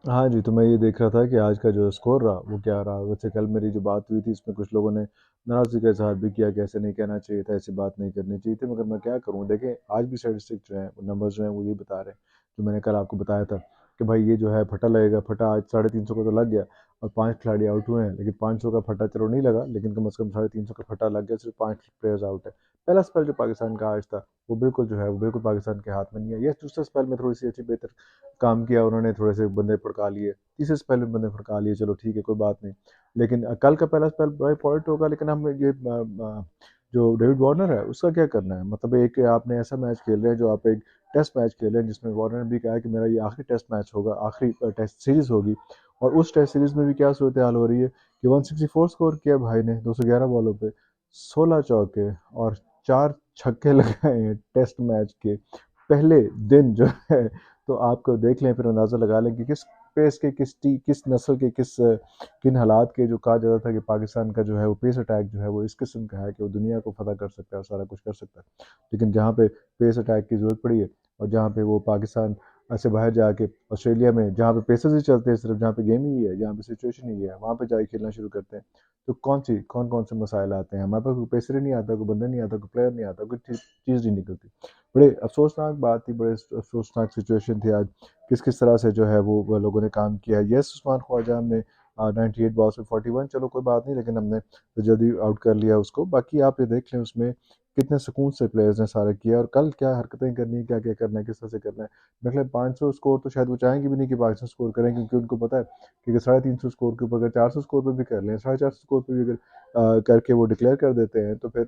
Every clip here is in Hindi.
हाँ जी, तो मैं ये देख रहा था कि आज का जो स्कोर रहा वो क्या रहा। वैसे कल मेरी जो बात हुई थी इसमें कुछ लोगों ने नाराज़गी का इज़हार भी किया कि ऐसे नहीं कहना चाहिए था, ऐसी बात नहीं करनी चाहिए थी, मगर मैं क्या करूँ। देखें, आज भी स्टैटिस्टिक्स जो हैं, नंबर्स जो हैं वो ये बता रहे हैं, जो मैंने कल आपको बताया था कि भाई ये जो है फटा लगेगा, फटा आज 350 का तो लग गया और 5 खिलाड़ी आउट हुए हैं, लेकिन 500 का फटा चलो नहीं लगा, लेकिन कम से कम 350 का फटा लग गया, सिर्फ 5 प्लेयर्स आउट है। पहला स्पेल जो पाकिस्तान का आज था, वो बिल्कुल जो है वो बिल्कुल पाकिस्तान के हाथ में नहीं है। ये दूसरे स्पेल में थोड़ी सी अच्छी बेहतर काम किया उन्होंने, थोड़े से बंदे फड़का लिए, तीसरे स्पेल में बंदे फड़का लिए, चलो ठीक है कोई बात नहीं। लेकिन कल का पहला स्पेल बड़ा इंपॉर्टेंट होगा, लेकिन हम ये जो डेविड वार्नर है उसका क्या करना है। मतलब एक आपने ऐसा मैच खेल रहे हैं, जो आप एक टेस्ट मैच खेल रहे हैं, जिसमें वार्नर ने भी कहा है कि मेरा ये आखिरी टेस्ट मैच होगा, आखिरी टेस्ट सीरीज होगी। और उस टेस्ट सीरीज में भी क्या सूरत हाल हो रही है कि 164 स्कोर किया भाई ने 211 बॉलों पे, 16 चौके और 4 छक्के लगाए हैं टेस्ट मैच के पहले दिन जो है। तो आप देख लें, फिर अंदाज़ा लगा लें कि किस पेस के, किस नस्ल के, किन हालात के, जो कहा जाता था कि पाकिस्तान का जो है वो पेस अटैक जो है वो इस किस्म का है कि वो दुनिया को फतह कर सकता है और सारा कुछ कर सकता है। लेकिन जहाँ पे पेस अटैक की ज़रूरत पड़ी है और जहाँ पे वो पाकिस्तान से बाहर जाके ऑस्ट्रेलिया में, जहाँ पे पेसर्स ही चलते हैं सिर्फ, जहाँ पे गेम ही है, जहाँ पे सिचुएशन ही है, वहाँ पे जाके खेलना शुरू करते हैं, तो कौन कौन से मसाइल आते हैं। हमारे पास कोई पेसर ही नहीं आता, कोई बंदा नहीं आता, कोई प्लेयर नहीं आता, कोई चीज़ नहीं निकलती। बड़े अफसोसनाक बात थी, बड़े अफसोसनाक सिचुएशन थी आज। किस तरह से जो है वो लोगों ने काम किया। यस, उस्मान ख्वाजा हमने 98 बॉल्स में 41, चलो कोई बात नहीं, लेकिन हमने तो जल्दी आउट कर लिया उसको। बाकी आप ये देख लें उसमें कितने सुकून से प्लेयर्स ने सारा किया, और कल क्या हरकतें करनी है, क्या क्या करना है, किस तरह से करना है। मेरे ख्याल 500 स्कोर तो शायद वो चाहेंगे भी नहीं कि 500 स्कोर करें, क्योंकि उनको पता है कि 350 स्कोर के ऊपर अगर 400 स्कोर पे भी कर लें, 450 स्कोर पे भी अगर करके वो डिक्लेयर कर देते हैं, तो फिर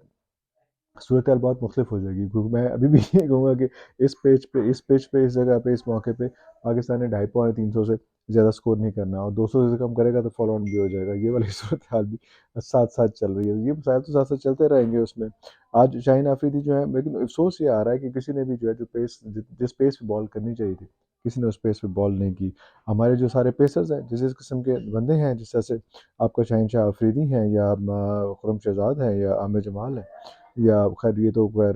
सूरत हाल बहुत मुख्तलिफ हो जाएगी। क्योंकि मैं अभी भी ये कहूँगा कि इस जगह पे, इस मौके पे पाकिस्तान ने 250 पौने 300 से ज़्यादा स्कोर नहीं करना, और 200 से कम करेगा तो फॉलो ऑन भी हो जाएगा। ये वाली सूरत हाल भी साथ साथ चल रही है। ये मसाइल तो साथ साथ चलते रहेंगे उसमें। आज शाहीन अफरीदी जो है, लेकिन अफसोस ये आ रहा है कि किसी ने भी जो है, जो पेस जिस पेस पे बॉल करनी चाहिए थी, किसी ने उस पेस पे बॉल नहीं की। हमारे जो सारे पेसर्स हैं, जिस किस्म के बंदे हैं, जिस तरह से आपका शाहीन शाह अफरीदी हैं, या खुरम शहजाद हैं, या आमिर जमाल है, या खैर ये तो खैर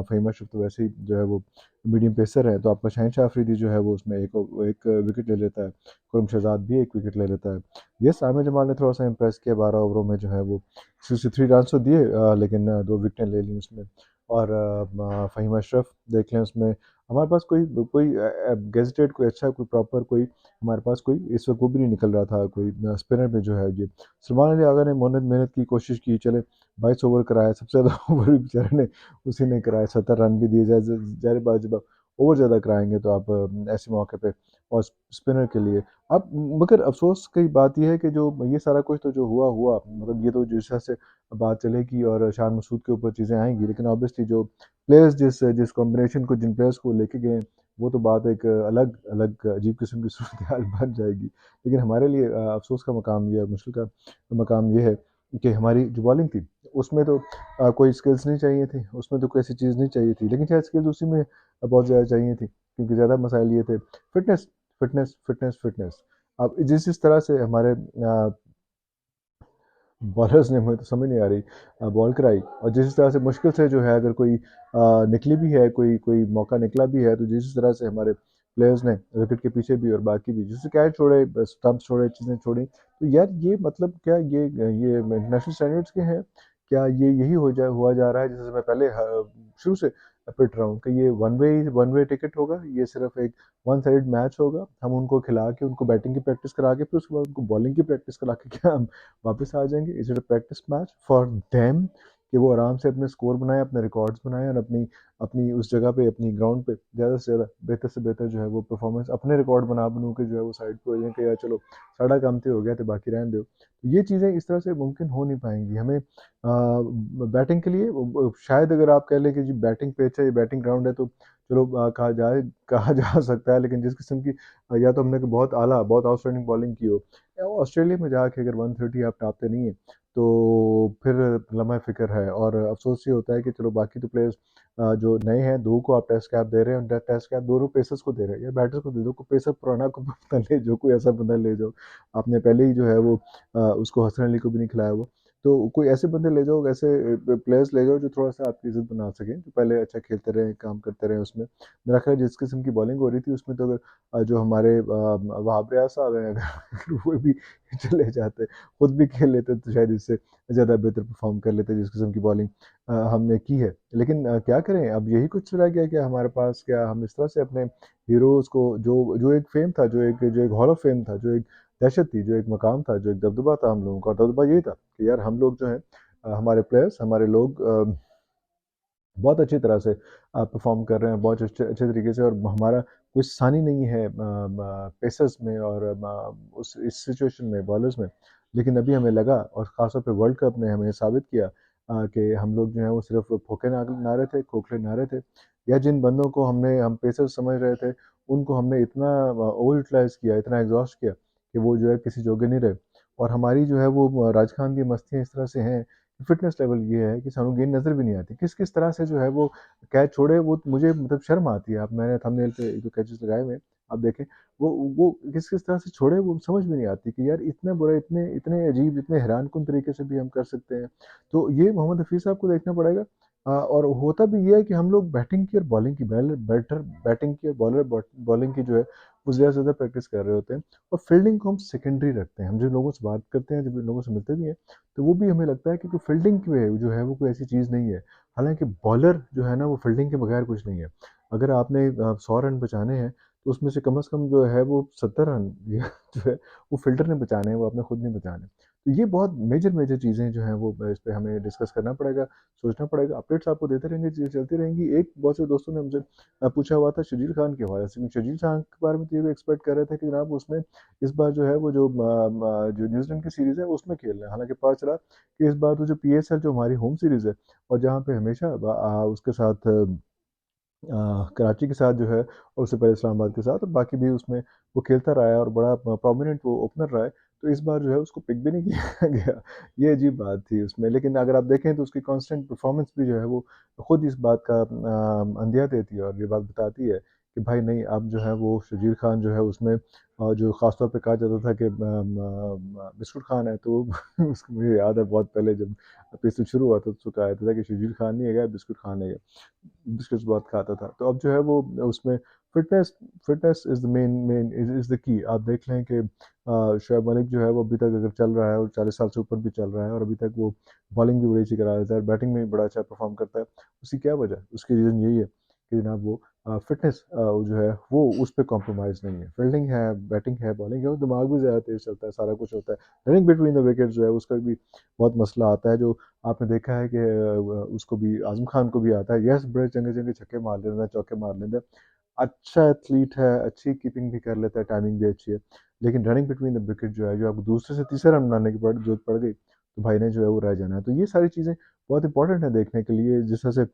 फ़हीम अशरफ तो वैसे ही जो है वो मीडियम पेसर है, तो आपका शाहीन शाह अफरीदी जो है वो उसमें एक एक विकेट ले लेता है, खुरम शहजाद भी एक विकेट ले लेता है। यस, आमिर जमाल ने थोड़ा सा इम्प्रेस किया, 12 ओवरों में जो है वो 63 रन तो दिए, लेकिन 2 विकेटें ले ली उसमें। और फ़हीम अशरफ देख लें उसमें, हमारे पास कोई गेजेटेड, कोई अच्छा, कोई प्रॉपर, कोई हमारे पास कोई इस वक्त वो भी नहीं निकल रहा था, कोई स्पिनर में जो है ये सलमान अली आगा ने मेहनत मेहनत की कोशिश की, चले 22 ओवर कराया, सबसे ज़्यादा ओवर भी बेचारे ने उसी ने कराया, 70 रन भी दिए। ज़ाहिर बात, जब आप ओवर ज़्यादा कराएंगे तो आप ऐसे मौके पे, और स्पिनर के लिए अब, मगर अफसोस की बात यह है कि जो ये सारा कुछ तो जो हुआ हुआ, मतलब ये तो जिस तरह से बात चलेगी और शान मसूद के ऊपर चीज़ें आएंगी, लेकिन ऑब्वियसली जो प्लेयर्स जिस जिस कॉम्बिनेशन को, जिन प्लेयर्स को लेके गए, वो तो बात एक अलग अलग अजीब किस्म की सूरत हाल बन जाएगी। लेकिन हमारे लिए अफसोस का मकाम ये, और मुश्किल का मकाम ये है कि हमारी जो बॉलिंग थी उसमें तो कोई स्किल्स नहीं चाहिए थी, उसमें तो कोई ऐसी चीज़ नहीं चाहिए थी, लेकिन शायद स्किल्स उसी में बहुत ज़्यादा चाहिए थी, क्योंकि ज़्यादा मसाइल ये थे, फिटनेस, फिटनेस, फिटनेस, फिटनेस। अब जिस तरह से हमारे बॉलर्स ने, मुझे तो समझ नहीं आ रही, बॉल कराई, और जिस तरह से मुश्किल से जो है, अगर कोई निकली भी है, कोई कोई मौका निकला भी है, तो जिस तरह से हमारे प्लेयर्स ने विकेट के पीछे भी और बाकी भी जिससे कैच छोड़े, स्टंप्स छोड़े, चीज़ें छोड़ी, तो यार ये मतलब क्या ये इंटरनेशनल स्टैंडर्ड्स के हैं? क्या ये यही हुआ जा रहा है, जैसे मैं पहले शुरू से पिट रहा हूँ कि ये वन वे टिकट होगा, ये सिर्फ एक वन साइड मैच होगा, हम उनको खिला के, उनको बैटिंग की प्रैक्टिस करा के, फिर उसके बाद उनको बॉलिंग की प्रैक्टिस करा के क्या हम वापस आ जाएंगे? Is it a practice match for them, कि वो आराम से अपने स्कोर बनाए, अपने रिकॉर्ड्स बनाए, और अपनी अपनी उस जगह पे, अपनी ग्राउंड पे ज़्यादा से ज़्यादा, बेहतर से बेहतर जो है वो परफॉर्मेंस, अपने रिकॉर्ड बनू के जो है वो साइड पे हो जाए कि यार चलो साढ़ा काम तो हो गया, तो बाकी रहने दो। तो ये चीज़ें इस तरह से मुमकिन हो नहीं पाएंगी। हमें बैटिंग के लिए शायद अगर आप कह लें कि जी बैटिंग पिच है, ये बैटिंग ग्राउंड है, तो चलो कहा जा सकता है, लेकिन जिस किस्म की या तो हमने बहुत आला, बहुत आउटस्टैंडिंग बॉलिंग की हो, ऑस्ट्रेलिया में जाके अगर 130 आप टापते नहीं हैं, तो फिर लम्हा फ़िक्र है। और अफ़सोस ये होता है कि चलो बाकी तो प्लेयर्स जो नए हैं, 2 को आप टेस्ट कैप दे रहे हैं, टेस्ट कैप दोनों पेसर्स को दे रहे हैं, या बैटर्स को दे दो, कोई पेसर पुराना को बंदा ले जाओ, कोई ऐसा बंदा ले जाओ। आपने पहले ही जो है वो उसको हसन अली को भी नहीं खिलाया हुआ। तो कोई ऐसे बंदे ले जाओ, ऐसे प्लेयर्स ले जाओ जो थोड़ा-सा आपकी इज़्ज़त बना सकें, जो पहले अच्छा खेलते रहे, काम करते रहे उसमें। मेरा ख़्याल है जिस किस्म की बॉलिंग हो रही थी उसमें तो अगर जो हमारे वहाब रियाज साहब हैं अगर वो भी चले जाते, खुद भी खेल लेते तो शायद इससे ज़्यादा बेहतर परफ़ॉर्म कर लेते जिस किस्म की बॉलिंग हमने की है। लेकिन क्या करें, अब यही कुछ रह गया क्या हमारे पास? क्या हम इस तरह से अपने हीरोज़ को जो जो एक फ़ेम था, जो एक हॉल ऑफ फ़ेम था, जो एक दहशत थी, जो एक मकाम था, जो एक दबदबा था हम लोगों का, दबदबा यही था कि यार हम लोग जो हैं हमारे प्लेयर्स, हमारे लोग बहुत अच्छी तरह से परफ़ॉर्म कर रहे हैं, बहुत अच्छे अच्छे तरीके से और हमारा कोई सानी नहीं है पेसर्स में और उस इस सिचुएशन में बॉलर्स में। लेकिन अभी हमें लगा और ख़ास तौर पे वर्ल्ड कप ने हमें साबित किया कि हम लोग जो हैं वो सिर्फ़ फोके नारे थे, खोखले नारे थे या जिन बंदों को हम पेसर्स समझ रहे थे, उनको हमने इतना ओवर यूटिलाइज़ किया, इतना एग्ज़ॉस्ट किया कि वो जो है किसी जोगे नहीं रहे। और हमारी जो है वो राज खान की मस्तियाँ इस तरह से हैं फिटनेस लेवल ये है कि सानू गेंद नज़र भी नहीं आती। किस-किस तरह से जो है वो कैच छोड़े वो मुझे मतलब शर्म आती है। अब मैंने थंबनेल पे जो कैचेज़ लगाए हुए हैं, आप देखें वो किस-किस तरह से छोड़े वो समझ में नहीं आती कि यार इतना बुरा, इतने इतने अजीब, इतने हैरानकुन तरीके से भी हम कर सकते हैं। तो ये मोहम्मद हफ़ीज़ साहब को देखना पड़ेगा और होता भी ये है कि हम लोग बैटिंग की और बॉलिंग की बेटर बैटिंग की और बॉलिंग की जो है वो ज़्यादा से ज़्यादा प्रैक्टिस कर रहे होते हैं और फील्डिंग को हम सेकेंडरी रखते हैं। हम जिन लोगों से बात करते हैं, जब इन लोगों से मिलते भी हैं तो वो भी हमें लगता है कि कोई फ़ील्डिंग जो है वो कोई ऐसी चीज़ नहीं है। हालाँकि बॉलर जो है ना वो फ़ील्डिंग के बगैर कुछ नहीं है। अगर आपने 100 रन बचाने हैं तो उसमें से कम जो है वो 70 रन या जो है वो फ़िल्डर ने बचाने हैं, वो आपने खुद नहीं बचाने। तो ये बहुत मेजर चीज़ें जो हैं वो इस पे हमें डिस्कस करना पड़ेगा, सोचना पड़ेगा। अपडेट्स आपको देते रहेंगे, चीज़ें चलती रहेंगी। एक बहुत से दोस्तों ने मुझे पूछा हुआ था शजील खान के हवाले से। शजील खान के बारे में तो ये भी एक्सपेक्ट कर रहे थे कि जनाब उसने इस बार जो है वो जो न्यूज़ीलैंड की सीरीज़ है उसमें खेलना है। हालाँकि पता चला कि इस बार तो जो पीएसएल जो हमारी होम सीरीज़ है और जहाँ पे हमेशा उसके साथ कराची के साथ जो है और उससे पहले इस्लामाबाद के साथ और बाकी भी उसमें वो खेलता रहा है और बड़ा प्रोमिनेंट वो ओपनर रहा है। तो इस बार जो है उसको पिक भी नहीं किया गया। ये अजीब बात थी उसमें। लेकिन अगर आप देखें तो उसकी कांस्टेंट परफॉर्मेंस भी जो है वो खुद इस बात का अंदिया देती है और ये बात बताती है कि भाई नहीं, अब जो है वो शजीर खान जो है उसमें जो ख़ास तौर पे कहा जाता था कि बिस्कुट खान है तो उसको मुझे याद है बहुत पहले जब एपिसोड शुरू हुआ था तो उसको कहा जाता था कि शजीर खान नहीं है क्या, बिस्कुट खान है क्या। बिस्किट्स बहुत खाता था। तो अब जो है वो उसमें fitness fitness is the main is the key. आप देख लें कि शोएब मलिक जो है वो अभी तक अगर चल रहा है और 40 साल से ऊपर भी चल रहा है और अभी तक वो बॉलिंग भी बड़ी अच्छी करा देता है, बैटिंग में भी बड़ा अच्छा परफ़ॉर्म करता है। उसकी क्या वजह है? उसकी रीज़न यही है कि जनाब वो फ़िटनेस जो है वो उस पे कॉम्प्रोमाइज़ नहीं है। फ़ील्डिंग है, बैटिंग है, बॉलिंग है और दिमाग भी ज़्यादा तेज़ चलता है, सारा कुछ होता है। रनिंग बिटवीन द विकेट्स जो है उसका भी बहुत मसला आता है जो आपने देखा है कि उसको भी आज़म खान को भी आता है। यस, बड़े चंगे-चंगे छक्के मार लेता है, चौके मार लेता है। अच्छा एथलीट है, अच्छी कीपिंग भी कर लेता है, टाइमिंग भी अच्छी है। लेकिन रनिंग बिटवीन द विकेट जो है, जो आपको दूसरे से तीसरे रन बनाने की ज़रूरत पड़ गई, तो भाई ने जो है वो रह जाना है। तो ये सारी चीज़ें बहुत इंपॉर्टेंट है देखने के लिए। जिस तरह से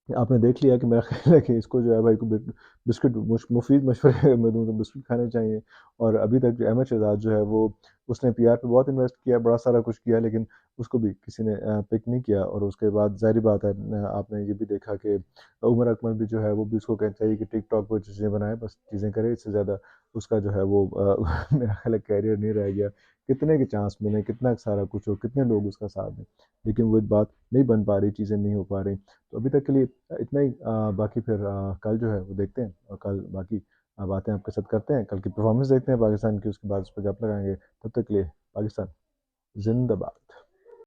आपने देख लिया कि मेरा ख़्याल है कि इसको जो है भाई को बिस्किट मुफ़ीद मशवरे मैं दूँ तो बिस्किट खाने चाहिए और अभी तक जो अहमद शहज़ाद जो है वो उसने पीआर पे बहुत इन्वेस्ट किया, बड़ा सारा कुछ किया लेकिन उसको भी किसी ने पिक नहीं किया और उसके बाद ज़ाहिर-सी बात है आपने ये भी देखा कि उमर अकमल भी जो है वो भी उसको कहना चाहिए कि टिकटॉक पे चीज़ें बनाए, बस चीज़ें करे, इससे ज़्यादा उसका जो है वो मेरा ख़्याल है करियर नहीं रह गया। कितने के चांस मिले, कितना सारा कुछ हो, कितने लोग उसका साथ दें, लेकिन वो बात नहीं बन पा रही, चीज़ें नहीं हो पा रही। तो अभी तक के लिए इतना ही बाकी फिर कल जो है वो देखते हैं और कल बाकी बातें आपके साथ करते हैं। कल की परफॉर्मेंस देखते हैं पाकिस्तान की, उसके बाद उस पर गप लगाएँगे। तब तक के लिए पाकिस्तान ज़िंदाबाद।